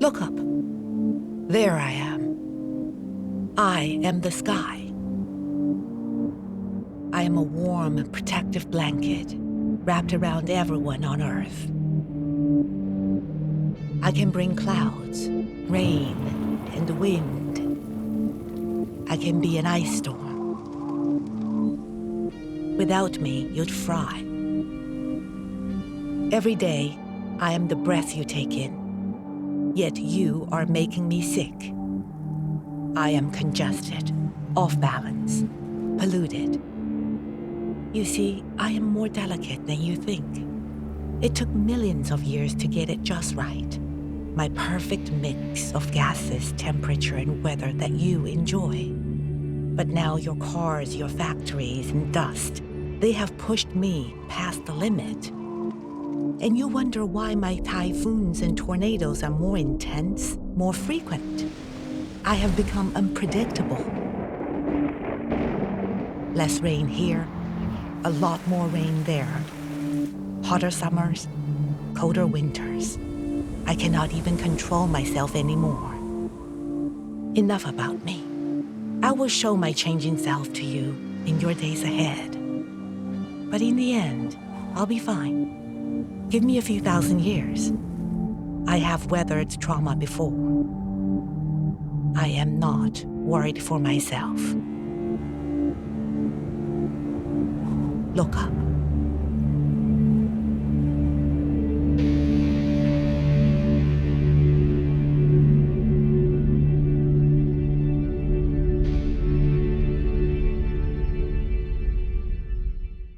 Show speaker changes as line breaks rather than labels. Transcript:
Look up. There I am. I am the sky. I am a warm, protective blanket wrapped around everyone on Earth. I can bring clouds, rain, and wind. I can be an ice storm. Without me, you'd fry. Every day, I am the breath you take in. Yet you are making me sick. I am congested, off balance, polluted. You see, I am more delicate than you think. It took millions of years to get it just right. My perfect mix of gases, temperature, and weather that you enjoy. But now your cars, your factories, and dust, they have pushed me past the limit. And you wonder why my typhoons and tornadoes are more intense, more frequent. I have become unpredictable. Less rain here, a lot more rain there. Hotter summers, colder winters. I cannot even control myself anymore. Enough about me. I will show my changing self to you in your days ahead. But in the end, I'll be fine. Give me a few thousand years. I have weathered trauma before. I am not worried for myself. Look up.